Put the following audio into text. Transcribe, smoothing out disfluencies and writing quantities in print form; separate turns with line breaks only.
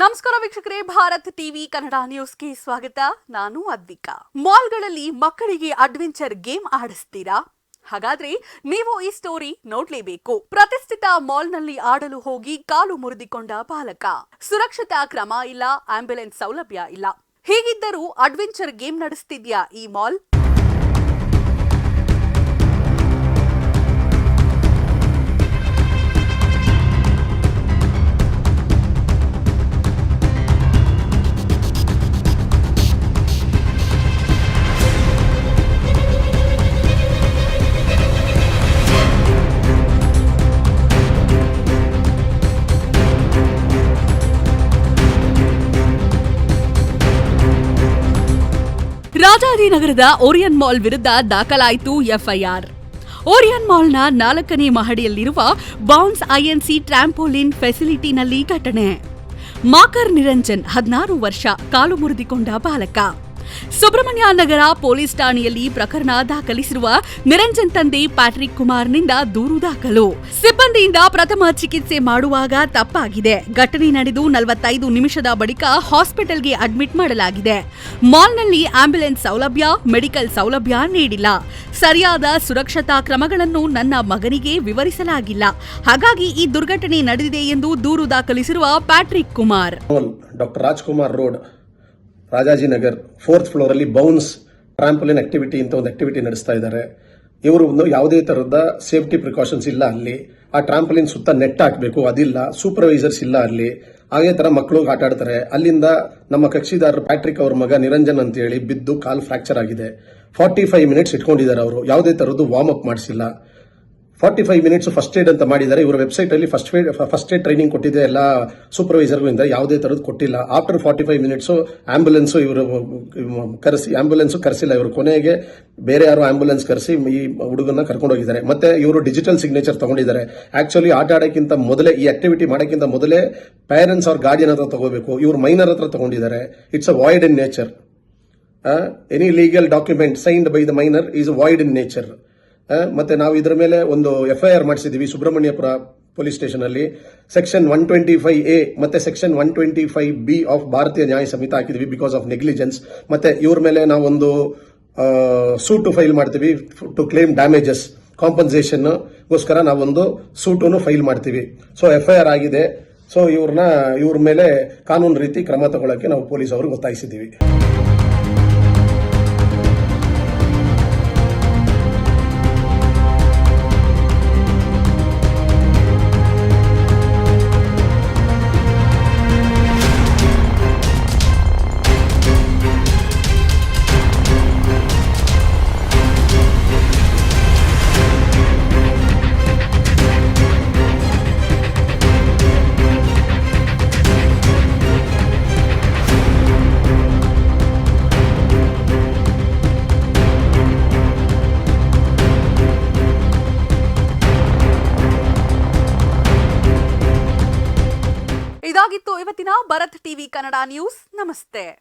ನಮಸ್ಕಾರ ವೀಕ್ಷಕರೇ, ಭಾರತ್ ಟಿವಿ ಕನ್ನಡ ನ್ಯೂಸ್ಗೆ ಸ್ವಾಗತ. ನಾನು ಅದ್ವಿಕಾ. ಮಾಲ್ಗಳಲ್ಲಿ ಮಕ್ಕಳಿಗೆ ಅಡ್ವೆಂಚರ್ ಗೇಮ್ ಆಡಿಸ್ತೀರಾ? ಹಾಗಾದ್ರೆ ನೀವು ಈ ಸ್ಟೋರಿ ನೋಡ್ಲೇಬೇಕು. ಪ್ರತಿಷ್ಠಿತ ಮಾಲ್ನಲ್ಲಿ ಆಡಲು ಹೋಗಿ ಕಾಲು ಮುರಿದುಕೊಂಡ ಬಾಲಕ. ಸುರಕ್ಷತಾ ಕ್ರಮ ಇಲ್ಲ, ಆಂಬ್ಯುಲೆನ್ಸ್ ಸೌಲಭ್ಯ ಇಲ್ಲ. ಹೀಗಿದ್ದರೂ ಅಡ್ವೆಂಚರ್ ಗೇಮ್ ನಡೆಸ್ತಿದ್ಯಾ ಈ ಮಾಲ್? ರಾಜಾಜಿನಗರದ ಓರಿಯನ್ ಮಾಲ್ ವಿರುದ್ಧ ದಾಖಲಾಯಿತು ಎಫ್ಐಆರ್. ಓರಿಯನ್ ಮಾಲ್ನ 4ನೇ ಮಹಡಿಯಲ್ಲಿರುವ ಬೌನ್ಸ್ ಐಎನ್ಸಿ ಟ್ರಾಂಪೋಲಿನ್ ಫೆಸಿಲಿಟಿನಲ್ಲಿ ಘಟನೆ. ಮಾಕರ್ ನಿರಂಜನ್ 16 ವರ್ಷ, ಕಾಲು ಮುರಿದುಕೊಂಡ ಬಾಲಕ. ಸುಬ್ರಹ್ಮಣ್ಯ ನಗರ ಪೊಲೀಸ್ ಠಾಣೆಯಲ್ಲಿ ಪ್ರಕರಣ ದಾಖಲಿಸಿರುವ ನಿರಂಜನ್ ತಂದೆ ಪ್ಯಾಟ್ರಿಕ್ ಕುಮಾರ್ನಿಂದ ದೂರು ದಾಖಲು. ಸಿಬ್ಬಂದಿಯಿಂದ ಪ್ರಥಮ ಚಿಕಿತ್ಸೆ ಮಾಡುವಾಗ ತಪ್ಪಾಗಿದೆ. ಘಟನೆ ನಡೆದು 45 ನಿಮಿಷದ ಬಳಿಕ ಹಾಸ್ಪಿಟಲ್ಗೆ ಅಡ್ಮಿಟ್ ಮಾಡಲಾಗಿದೆ. ಮಾಲ್ನಲ್ಲಿ ಆಂಬ್ಯುಲೆನ್ಸ್ ಸೌಲಭ್ಯ, ಮೆಡಿಕಲ್ ಸೌಲಭ್ಯ ನೀಡಿಲ್ಲ. ಸರಿಯಾದ ಸುರಕ್ಷತಾ ಕ್ರಮಗಳನ್ನು ನನ್ನ ಮಗನಿಗೆ ವಿವರಿಸಲಾಗಿಲ್ಲ. ಹಾಗಾಗಿ ಈ ದುರ್ಘಟನೆ ನಡೆದಿದೆ ಎಂದು ದೂರು ದಾಖಲಿಸಿರುವ Patrick Kumar.
Doctor Rajkumar road, Rajajinagar 4th floor ಅಲ್ಲಿ ಬೌನ್ಸ್ ಟ್ರಾಂಪೋಲಿನ್ ಆಕ್ಟಿವಿಟಿ ಅಂತ ಒಂದು ಆಕ್ಟಿವಿಟಿ ನಡೆಸ್ತಾ ಇದ್ದಾರೆ. ಇವರು ಯಾವುದೇ ತರಹದ ಸೇಫ್ಟಿ ಪ್ರಿಕಾಷನ್ಸ್ ಇಲ್ಲ ಅಲ್ಲಿ. ಆ ಟ್ರಾಂಪೋಲಿನ್ ಸುತ್ತ ನೆಟ್ ಹಾಕಬೇಕು, ಅದಿಲ್ಲ. ಸೂಪರ್ವೈಸರ್ಸ್ ಇಲ್ಲ ಅಲ್ಲಿ. ಹಾಗೆ ತರ ಮಕ್ಕಳು ಆಟ ಆಡ್ತಾರೆ. ಅಲ್ಲಿಂದ ನಮ್ಮ ಕಕ್ಷಿದಾರರು ಪ್ಯಾಟ್ರಿಕ್ ಅವ್ರ ಮಗ ನಿರಂಜನ್ ಅಂತ ಹೇಳಿ ಬಿದ್ದು ಕಾಲ್ ಫ್ರಾಕ್ಚರ್ ಆಗಿದೆ. 45 ಮಿನಿಟ್ಸ್ ಇಟ್ಕೊಂಡಿದ್ದಾರೆ. ಅವರು ಯಾವುದೇ ತರದ್ದು ವಾರ್ಮ್ ಅಪ್ ಮಾಡಿಸಿಲ್ಲ. 45 ಮಿನಿಟ್ಸ್ ಫಸ್ಟ್ ಏಡ್ ಅಂತ ಮಾಡಿದ್ದಾರೆ. ಇವರ ವೆಬ್ಸೈಟ್ ಅಲ್ಲಿ ಫಸ್ಟ್ ಏಡ್ ಟ್ರೈನಿಂಗ್ ಕೊಟ್ಟಿದೆ ಎಲ್ಲ ಸೂಪರ್ವೈಸರ್ಗೂ ಇಂದ ಯಾವುದೇ ತರದ್ದು ಕೊಟ್ಟಿಲ್ಲ. ಆಫ್ಟರ್ 45 ಮಿನಿಟ್ಸ್ ಆಂಬ್ಯುಲೆನ್ಸ್ ಇವರು ಕರೆಸಿಲ್ಲ. ಇವರು ಕೊನೆಗೆ ಬೇರೆ ಯಾರು ಆಂಬ್ಯುಲೆನ್ಸ್ ಕರೆಸಿ ಈ ಹುಡುಗನ್ನ ಕರ್ಕೊಂಡು ಹೋಗಿದ್ದಾರೆ. ಮತ್ತೆ ಇವರು ಡಿಜಿಟಲ್ ಸಿಗ್ನೇಚರ್ ತಗೊಂಡಿದ್ದಾರೆ. ಆಕ್ಚುಲಿ ಆಟ ಆಡೋಕ್ಕಿಂತ ಮೊದಲೇ, ಈ ಆಕ್ಟಿವಿಟಿ ಮಾಡೋಕ್ಕಿಂತ ಮೊದಲೇ ಪೇರೆಂಟ್ಸ್ ಅವ್ರ ಗಾರ್ಡಿಯನ್ ಹತ್ರ ತಗೋಬೇಕು. ಇವರು ಮೈನರ್ ಹತ್ರ ತಗೊಂಡಿದ್ದಾರೆ. It's a void in nature. Any legal document signed by the minor is void in nature. ಮತ್ತೆ ನಾವು ಇದರ ಮೇಲೆ ಒಂದು ಎಫ್ಐಆರ್ ಮಾಡಿಸಿದೀವಿ ಸುಬ್ರಹ್ಮಣ್ಯಪುರ ಪೊಲೀಸ್ ಸ್ಟೇಷನ್ ಅಲ್ಲಿ. ಸೆಕ್ಷನ್ 125A ಮತ್ತೆ ಸೆಕ್ಷನ್ 125B ಆಫ್ ಭಾರತೀಯ ನ್ಯಾಯ ಸಂಹಿತೆ ಹಾಕಿದ್ವಿ ಬಿಕಾಸ್ ಆಫ್ ನೆಗ್ಲಿಜೆನ್ಸ್. ಮತ್ತೆ ಇವ್ರ ಮೇಲೆ ನಾವೊಂದು ಸೂಟ್ ಫೈಲ್ ಮಾಡ್ತೀವಿ ಟು ಕ್ಲೇಮ್ ಡ್ಯಾಮೇಜಸ್, ಕಾಂಪನ್ಸೇಷನ್ ಗೋಸ್ಕರ ನಾವೊಂದು ಸೂಟನ್ನು ಫೈಲ್ ಮಾಡ್ತೀವಿ. ಸೊ ಎಫ್ಐಆರ್ ಆಗಿದೆ. ಸೊ ಇವ್ರ ಮೇಲೆ ಕಾನೂನು ರೀತಿ ಕ್ರಮ ತಗೊಳ್ಳಕ್ಕೆ ನಾವು ಪೊಲೀಸ್ ಅವ್ರಿಗೆ ಒತ್ತಾಯಿಸಿದ್ದೀವಿ.
ಇದಾಗಿತ್ತು ಇವತ್ತಿನ ಭಾರತ್ ಟಿವಿ ಕನ್ನಡ ನ್ಯೂಸ್. ನಮಸ್ತೆ.